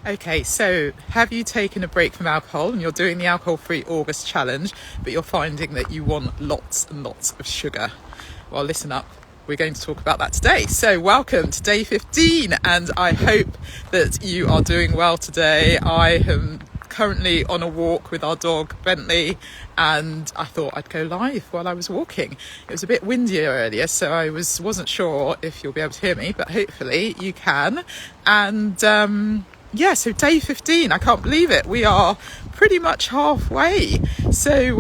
Okay, so have you taken a break from alcohol and you're doing the Alcohol-Free August challenge, but you're finding that you want lots and lots of sugar? Well, listen up. We're going to talk about that today. So welcome to day 15, and I hope that you are doing well today. I am currently on a walk with our dog Bentley, and I thought I'd go live while I was walking. It was a bit windier earlier, so I wasn't sure if you'll be able to hear me, but hopefully you can. And so day 15, I can't believe it. We are pretty much halfway. So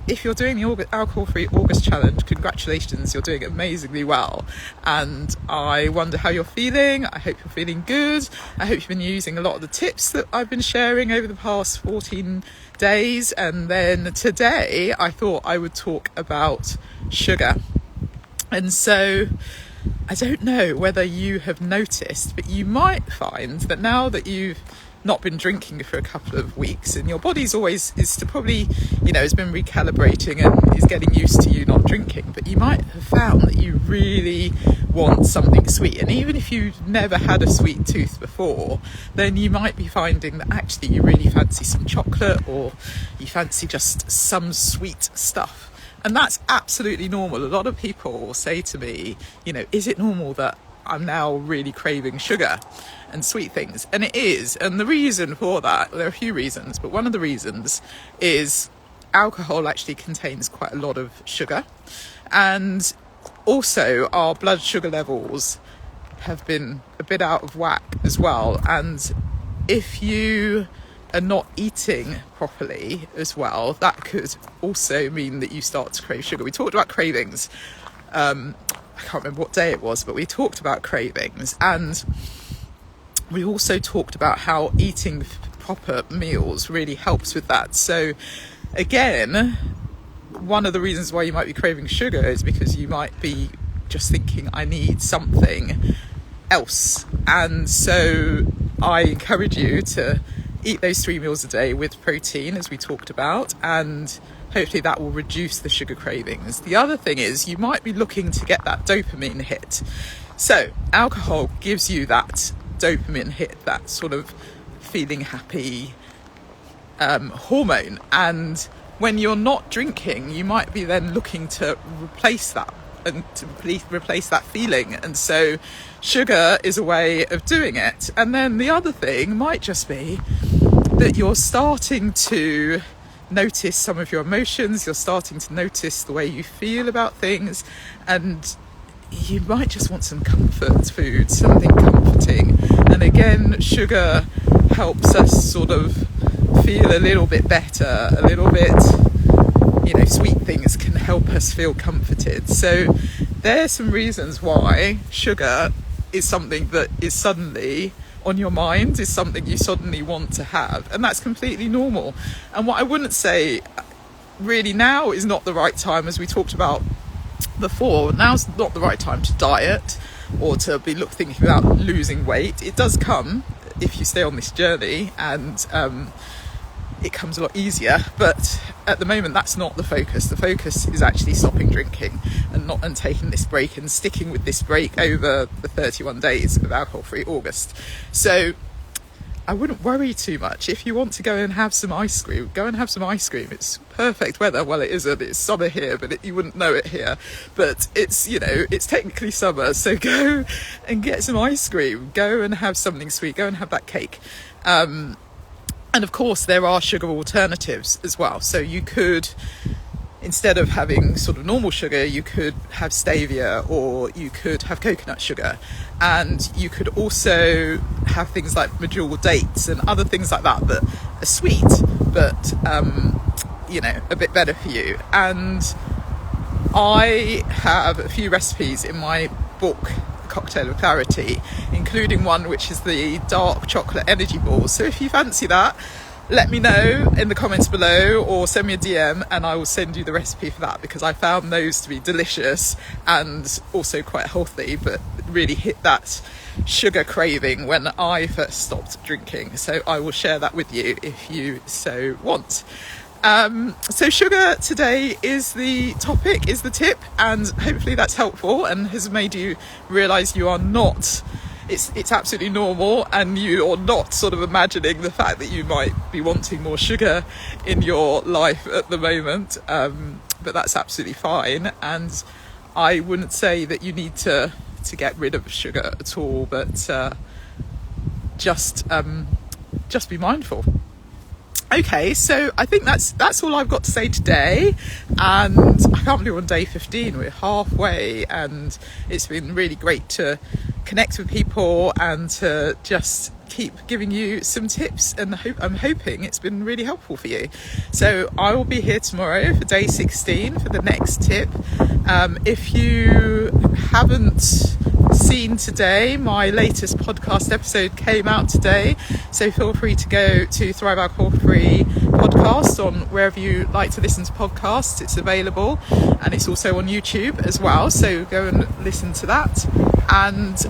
if you're doing the Alcohol-Free August challenge, congratulations, you're doing amazingly well. And I wonder how you're feeling. I hope you're feeling good. I hope you've been using a lot of the tips that I've been sharing over the past 14 days. And then today, I thought I would talk about sugar. And so I don't know whether you have noticed, but you might find that now that you've not been drinking for a couple of weeks and your body's always has been recalibrating and is getting used to you not drinking, but you might have found that you really want something sweet. And even if you've never had a sweet tooth before, then you might be finding that actually you really fancy some chocolate, or you fancy just some sweet stuff. And that's absolutely normal. A lot of people say to me, is it normal that I'm now really craving sugar and sweet things? And it is. And the reason for that, there are a few reasons, but one of the reasons is alcohol actually contains quite a lot of sugar. And also our blood sugar levels have been a bit out of whack as well. And if you are not eating properly as well, that could also mean that you start to crave sugar. We talked about cravings. I can't remember what day it was, but we talked about cravings, and we also talked about how eating proper meals really helps with that. So again, one of the reasons why you might be craving sugar is because you might be just thinking, I need something else. And so I encourage you to eat those 3 meals a day with protein, as we talked about, and hopefully that will reduce the sugar cravings. The other thing is you might be looking to get that dopamine hit. So alcohol gives you that dopamine hit, that sort of feeling happy hormone. And when you're not drinking, you might be then looking to replace that and to replace that feeling. And so sugar is a way of doing it. And then the other thing might just be that you're starting to notice some of your emotions, you're starting to notice the way you feel about things, and you might just want some comfort food, something comforting. And again, sugar helps us sort of feel a little bit better, a little bit, sweet things can help us feel comforted. So there's some reasons why sugar is something that is suddenly on your mind, is something you suddenly want to have, and that's completely normal. And what I wouldn't say really now is not the right time, as we talked about before. Now's not the right time to diet or to be thinking about losing weight. It does come if you stay on this journey, and it comes a lot easier, but at the moment that's not the focus. The focus is actually stopping drinking and taking this break and sticking with this break over the 31 days of Alcohol-Free August. So I wouldn't worry too much. If you want to go and have some ice cream, go and have some ice cream. It's perfect weather. Well, it isn't. It's summer here, but you wouldn't know it here. But it's technically summer. So go and get some ice cream. Go and have something sweet. Go and have that cake. And of course, there are sugar alternatives as well. So you could, instead of having sort of normal sugar, you could have stevia, or you could have coconut sugar. And you could also have things like Medjool dates and other things like that that are sweet, but, a bit better for you. And I have a few recipes in my book, Cocktail of Clatity, including one which is the dark chocolate energy balls. So if you fancy that, let me know in the comments below, or send me a DM and I will send you the recipe for that, because I found those to be delicious and also quite healthy, but really hit that sugar craving when I first stopped drinking. So I will share that with you if you so want. So sugar today is the topic, is the tip, and hopefully that's helpful and has made you realise you are not it's absolutely normal, and you're not sort of imagining the fact that you might be wanting more sugar in your life at the moment, but that's absolutely fine. And I wouldn't say that you need to get rid of sugar at all, but just be mindful. Okay, so I think that's all I've got to say today, and I can't believe we're on day 15, we're halfway, and it's been really great to connect with people and to just keep giving you some tips, and I'm hoping it's been really helpful for you. So I will be here tomorrow for day 16 for the next tip. If you haven't seen today, my latest podcast episode came out today, so feel free to go to Thrive Alcohol Free podcast on wherever you like to listen to podcasts. It's available, and it's also on YouTube as well, so go and listen to that. And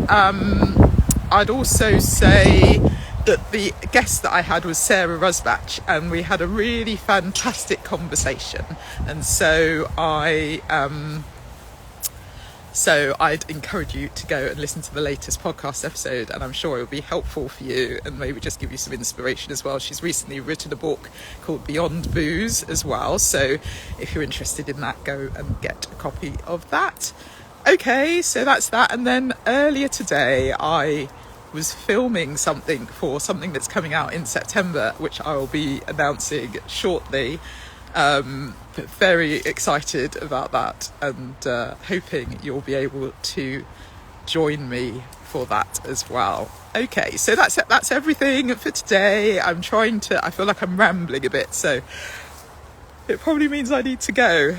I'd also say that the guest that I had was Sarah Rusbach, and we had a really fantastic conversation, and so I'd encourage you to go and listen to the latest podcast episode, and I'm sure it will be helpful for you and maybe just give you some inspiration as well. She's recently written a book called Beyond Booze as well, so if you're interested in that, go and get a copy of that. Okay, so that's that. And then earlier today I was filming something that's coming out in September, which I will be announcing shortly. But very excited about that, and hoping you'll be able to join me for that as well. Okay, so that's everything for today. I feel like I'm rambling a bit, so it probably means I need to go.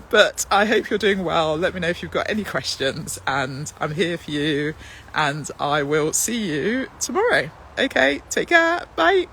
But I hope you're doing well. Let me know if you've got any questions, and I'm here for you, and I will see you tomorrow. Okay, take care. Bye.